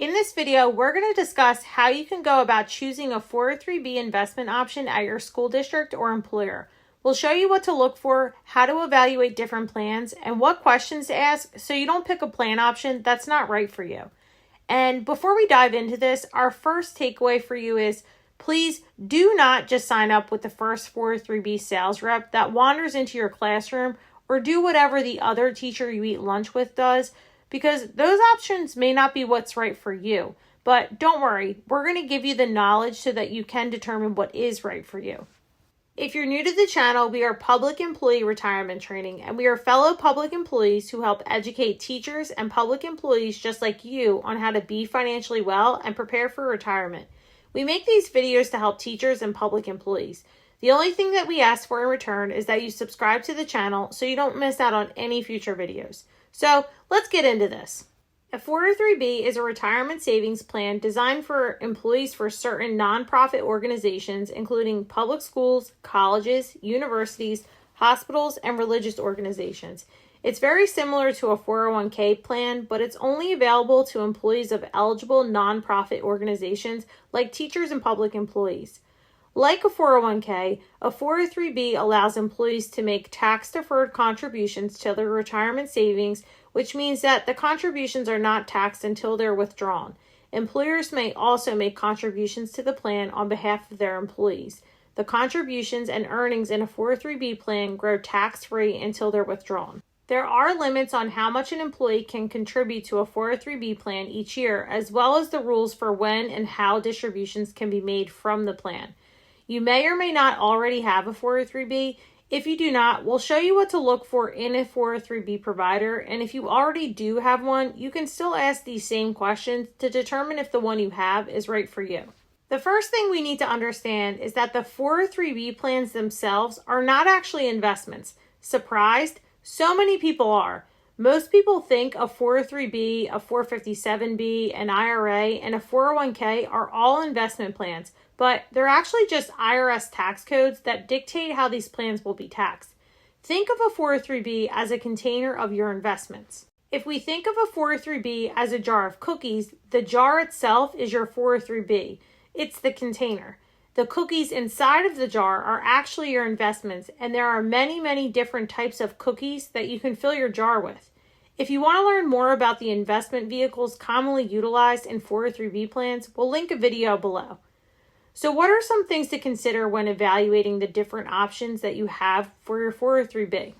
In this video, we're going to discuss how you can go about choosing a 403B investment option at your school district or employer. We'll show you what to look for, how to evaluate different plans, and what questions to ask so you don't pick a plan option that's not right for you. And before we dive into this, our first takeaway for you is please do not just sign up with the first 403B sales rep that wanders into your classroom or do whatever the other teacher you eat lunch with does, because those options may not be what's right for you. But don't worry, we're going to give you the knowledge so that you can determine what is right for you. If you're new to the channel, we are Public Employee Retirement Training, and we are fellow public employees who help educate teachers and public employees just like you on how to be financially well and prepare for retirement. We make these videos to help teachers and public employees. The only thing that we ask for in return is that you subscribe to the channel so you don't miss out on any future videos. So let's get into this. A 403B is a retirement savings plan designed for employees for certain nonprofit organizations, including public schools, colleges, universities, hospitals, and religious organizations. It's very similar to a 401k plan, but it's only available to employees of eligible nonprofit organizations like teachers and public employees. Like a 401k, a 403b allows employees to make tax-deferred contributions to their retirement savings, which means that the contributions are not taxed until they're withdrawn. Employers may also make contributions to the plan on behalf of their employees. The contributions and earnings in a 403b plan grow tax-free until they're withdrawn. There are limits on how much an employee can contribute to a 403b plan each year, as well as the rules for when and how distributions can be made from the plan. You may or may not already have a 403b. If you do not, we'll show you what to look for in a 403b provider, and if you already do have one, you can still ask these same questions to determine if the one you have is right for you. The first thing we need to understand is that the 403b plans themselves are not actually investments. Surprised? So many people are. Most people think a 403b, a 457b, an IRA, and a 401k are all investment plans, but they're actually just IRS tax codes that dictate how these plans will be taxed. Think of a 403b as a container of your investments. If we think of a 403b as a jar of cookies, the jar itself is your 403b. It's the container. The cookies inside of the jar are actually your investments, and there are many, many different types of cookies that you can fill your jar with. If you want to learn more about the investment vehicles commonly utilized in 403b plans, we'll link a video below. So what are some things to consider when evaluating the different options that you have for your 403b?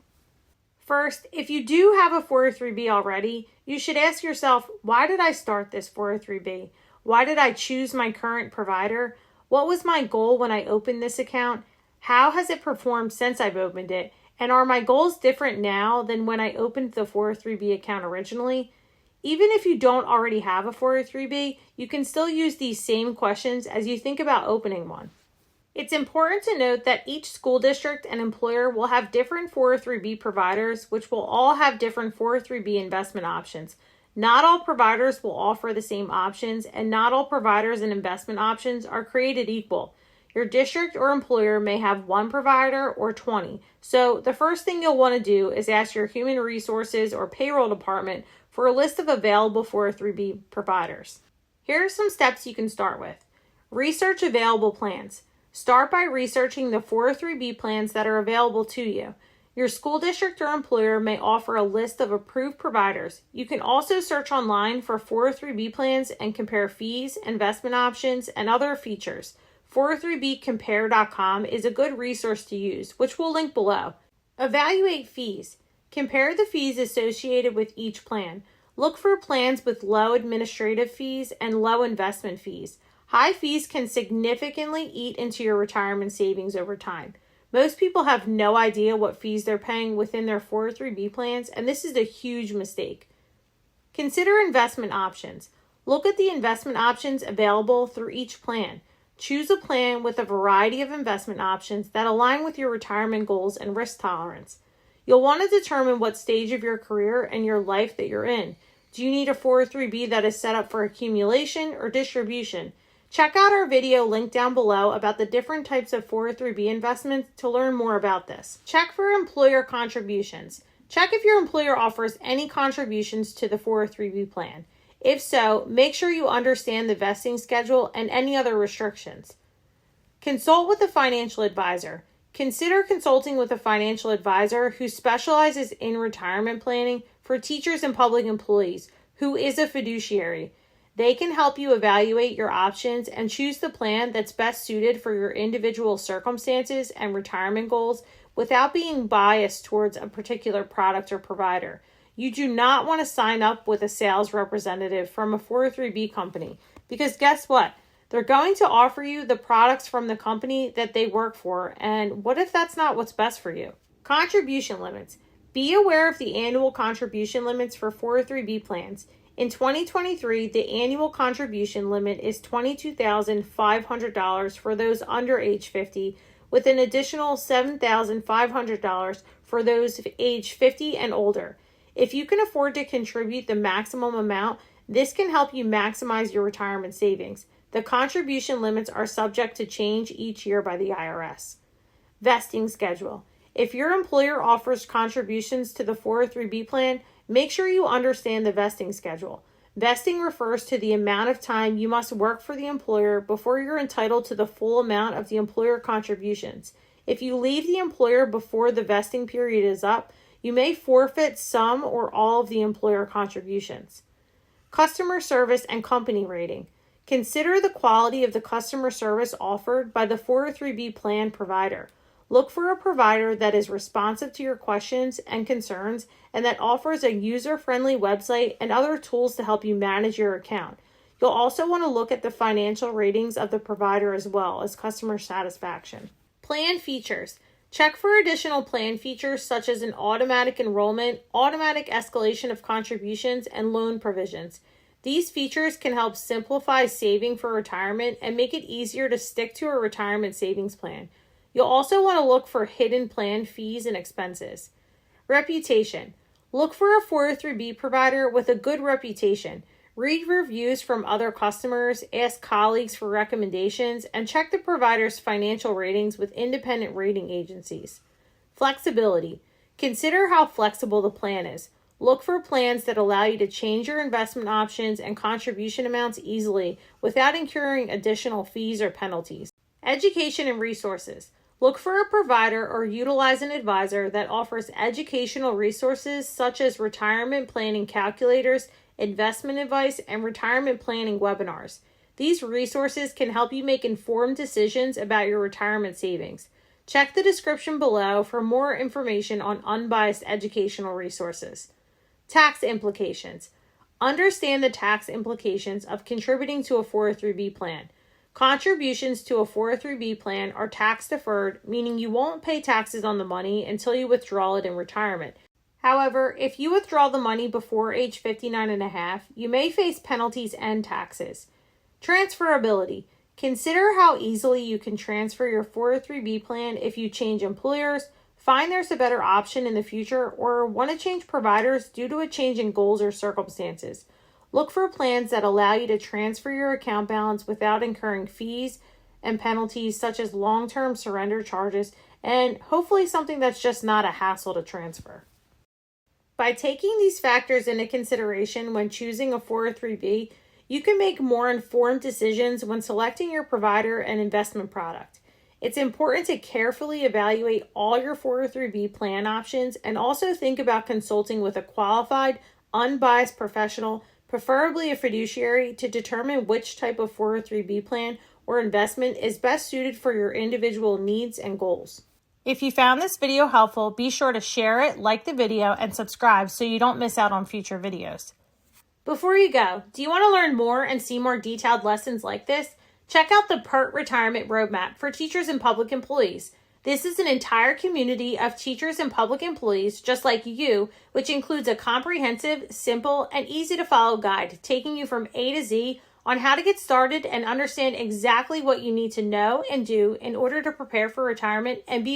First, if you do have a 403b already, you should ask yourself, why did I start this 403b? Why did I choose my current provider? What was my goal when I opened this account? How has it performed since I've opened it? And are my goals different now than when I opened the 403b account originally? Even if you don't already have a 403b, you can still use these same questions as you think about opening one. It's important to note that each school district and employer will have different 403b providers, which will all have different 403b investment options. Not all providers will offer the same options, and not all providers and investment options are created equal. Your district or employer may have one provider or 20. So the first thing you'll want to do is ask your human resources or payroll department for a list of available 403b providers. Here are some steps you can start with. Research available plans. Start by researching the 403b plans that are available to you. Your school district or employer may offer a list of approved providers. You can also search online for 403b plans and compare fees, investment options, and other features. 403bcompare.com is a good resource to use, which we'll link below. Evaluate fees. Compare the fees associated with each plan. Look for plans with low administrative fees and low investment fees. High fees can significantly eat into your retirement savings over time. Most people have no idea what fees they're paying within their 403b plans, and this is a huge mistake. Consider investment options. Look at the investment options available through each plan. Choose a plan with a variety of investment options that align with your retirement goals and risk tolerance. You'll want to determine what stage of your career and your life that you're in. Do you need a 403b that is set up for accumulation or distribution? Check out our video linked down below about the different types of 403b investments to learn more about this. Check for employer contributions. Check if your employer offers any contributions to the 403b plan. If so, make sure you understand the vesting schedule and any other restrictions. Consult with a financial advisor. Consider consulting with a financial advisor who specializes in retirement planning for teachers and public employees, who is a fiduciary. They can help you evaluate your options and choose the plan that's best suited for your individual circumstances and retirement goals without being biased towards a particular product or provider. You do not want to sign up with a sales representative from a 403B company because guess what? They're going to offer you the products from the company that they work for, and what if that's not what's best for you? Contribution limits. Be aware of the annual contribution limits for 403B plans. In 2023, the annual contribution limit is $22,500 for those under age 50, with an additional $7,500 for those age 50 and older. If you can afford to contribute the maximum amount, this can help you maximize your retirement savings. The contribution limits are subject to change each year by the IRS. Vesting schedule. If your employer offers contributions to the 403B plan, make sure you understand the vesting schedule. Vesting refers to the amount of time you must work for the employer before you're entitled to the full amount of the employer contributions. If you leave the employer before the vesting period is up, you may forfeit some or all of the employer contributions. Customer service and company rating. Consider the quality of the customer service offered by the 403B plan provider. Look for a provider that is responsive to your questions and concerns and that offers a user-friendly website and other tools to help you manage your account. You'll also want to look at the financial ratings of the provider as well as customer satisfaction. Plan features. Check for additional plan features such as an automatic enrollment, automatic escalation of contributions, and loan provisions. These features can help simplify saving for retirement and make it easier to stick to a retirement savings plan. You'll also want to look for hidden plan fees and expenses. Reputation. Look for a 403B provider with a good reputation. Read reviews from other customers, ask colleagues for recommendations, and check the provider's financial ratings with independent rating agencies. Flexibility. Consider how flexible the plan is. Look for plans that allow you to change your investment options and contribution amounts easily without incurring additional fees or penalties. Education and resources. Look for a provider or utilize an advisor that offers educational resources such as retirement planning calculators, investment advice, and retirement planning webinars. These resources can help you make informed decisions about your retirement savings. Check the description below for more information on unbiased educational resources. Tax implications. Understand the tax implications of contributing to a 403B plan. Contributions to a 403B plan are tax deferred, meaning you won't pay taxes on the money until you withdraw it in retirement. However, if you withdraw the money before age 59 and a half, you may face penalties and taxes. Transferability. Consider how easily you can transfer your 403B plan if you change employers, find there's a better option in the future, or want to change providers due to a change in goals or circumstances. Look for plans that allow you to transfer your account balance without incurring fees and penalties such as long-term surrender charges, and hopefully something that's just not a hassle to transfer. By taking these factors into consideration when choosing a 403B, you can make more informed decisions when selecting your provider and investment product. It's important to carefully evaluate all your 403B plan options and also think about consulting with a qualified, unbiased professional, preferably a fiduciary, to determine which type of 403B plan or investment is best suited for your individual needs and goals. If you found this video helpful, be sure to share it, like the video, and subscribe so you don't miss out on future videos. Before you go, do you want to learn more and see more detailed lessons like this? Check out the PERT Retirement Roadmap for teachers and public employees. This is an entire community of teachers and public employees just like you, which includes a comprehensive, simple, and easy-to-follow guide taking you from A to Z on how to get started and understand exactly what you need to know and do in order to prepare for retirement and be